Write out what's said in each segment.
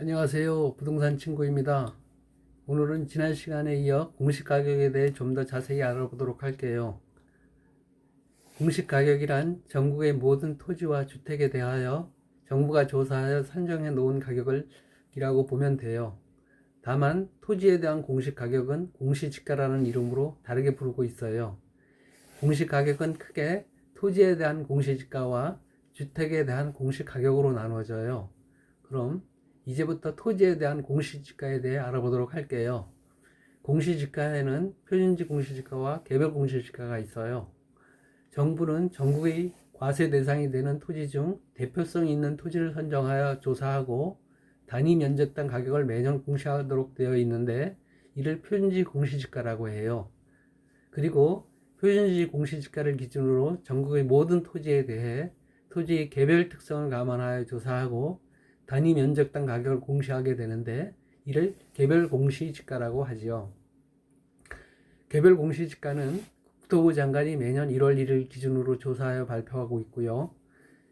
안녕하세요. 부동산 친구입니다. 오늘은 지난 시간에 이어 공시가격에 대해 좀 더 자세히 알아보도록 할게요. 공시가격이란 전국의 모든 토지와 주택에 대하여 정부가 조사하여 산정해 놓은 가격을 이라고 보면 돼요. 다만 토지에 대한 공시가격은 공시지가라는 이름으로 다르게 부르고 있어요. 공시가격은 크게 토지에 대한 공시지가와 주택에 대한 공시가격으로 나눠져요. 그럼 이제부터 토지에 대한 공시지가에 대해 알아보도록 할게요. 공시지가에는 표준지 공시지가와 개별 공시지가가 있어요. 정부는 전국의 과세 대상이 되는 토지 중 대표성 있는 토지를 선정하여 조사하고 단위 면적당 가격을 매년 공시하도록 되어 있는데 이를 표준지 공시지가라고 해요. 그리고 표준지 공시지가를 기준으로 전국의 모든 토지에 대해 토지의 개별 특성을 감안하여 조사하고 단위 면적당 가격을 공시하게 되는데 이를 개별 공시지가라고 하지요. 개별 공시지가는 국토부 장관이 매년 1월 1일 기준으로 조사하여 발표하고 있고요.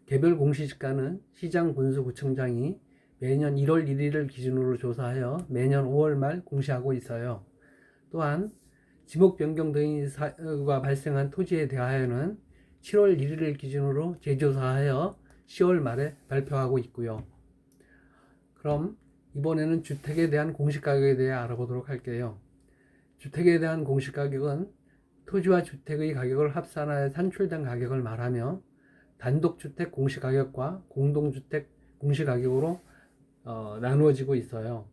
개별 공시지가는 시장 군수구청장이 매년 1월 1일을 기준으로 조사하여 매년 5월 말 공시하고 있어요. 또한 지목 변경 등의 사유가 발생한 토지에 대하여는 7월 1일을 기준으로 재조사하여 10월 말에 발표하고 있고요. 그럼 이번에는 주택에 대한 공시가격에 대해 알아보도록 할게요. 주택에 대한 공시가격은 토지와 주택의 가격을 합산하여 산출된 가격을 말하며 단독주택 공시가격과 공동주택 공시가격으로 나누어지고 있어요.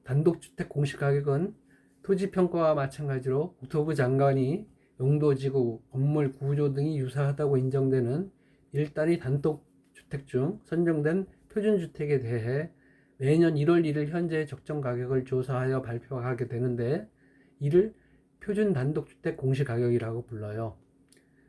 단독주택 공시가격은 토지평가와 마찬가지로 국토부 장관이 용도지구, 건물 구조 등이 유사하다고 인정되는 일단위 단독주택 중 선정된 표준주택에 대해 매년 1월 1일 현재 적정 가격을 조사하여 발표하게 되는데 이를 표준단독주택 공시가격이라고 불러요.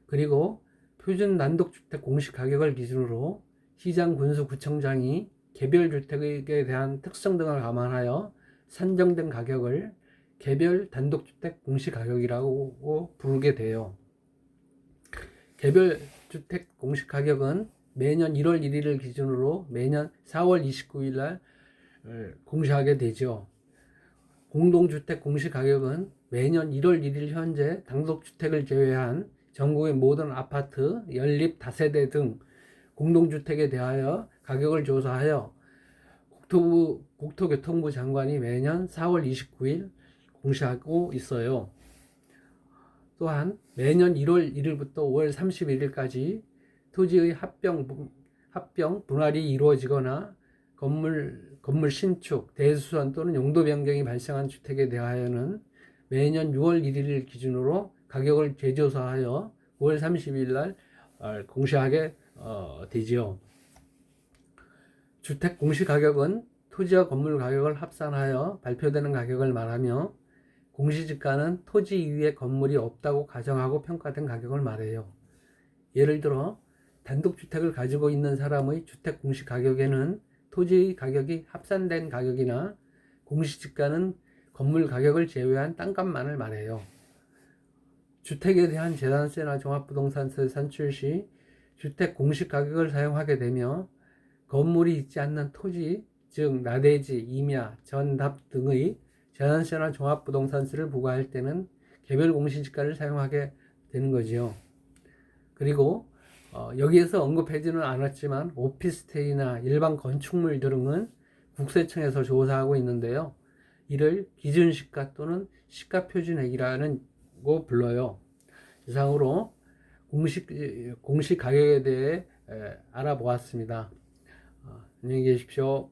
그리고 표준단독주택 공시가격을 기준으로 시장군수구청장이 개별주택에 대한 특성 등을 감안하여 산정된 가격을 개별 단독주택 공시가격이라고 부르게 돼요. 개별주택 공시가격은 매년 1월 1일을 기준으로 매년 4월 29일 날 공시하게 되죠. 공동주택 공시가격은 매년 1월 1일 현재 단독주택을 제외한 전국의 모든 아파트, 연립, 다세대 등 공동주택에 대하여 가격을 조사하여 국토교통부 장관이 매년 4월 29일 공시하고 있어요. 또한 매년 1월 1일부터 5월 31일까지 토지의 합병 분할이 이루어지거나 건물 신축, 대수선 또는 용도 변경이 발생한 주택에 대하여는 매년 6월 1일 기준으로 가격을 재조사하여 5월 30일 날 공시하게 되지요. 주택 공시가격은 토지와 건물 가격을 합산하여 발표되는 가격을 말하며 공시지가는 토지 위에 건물이 없다고 가정하고 평가된 가격을 말해요. 예를 들어 단독주택을 가지고 있는 사람의 주택 공시가격에는 토지 가격이 합산된 가격이나 공시지가는 건물 가격을 제외한 땅값만을 말해요. 주택에 대한 재산세나 종합부동산세 산출 시 주택 공시가격을 사용하게 되며 건물이 있지 않는 토지, 즉 나대지, 임야, 전답 등의 재산세나 종합부동산세를 부과할 때는 개별 공시지가를 사용하게 되는 거지요. 그리고 여기에서 언급하지는 않았지만 오피스텔이나 일반 건축물 등은 국세청에서 조사하고 있는데요. 이를 기준시가 또는 시가표준액이라는 거 불러요. 이상으로 공시가격에 대해 알아보았습니다. 안녕히 계십시오.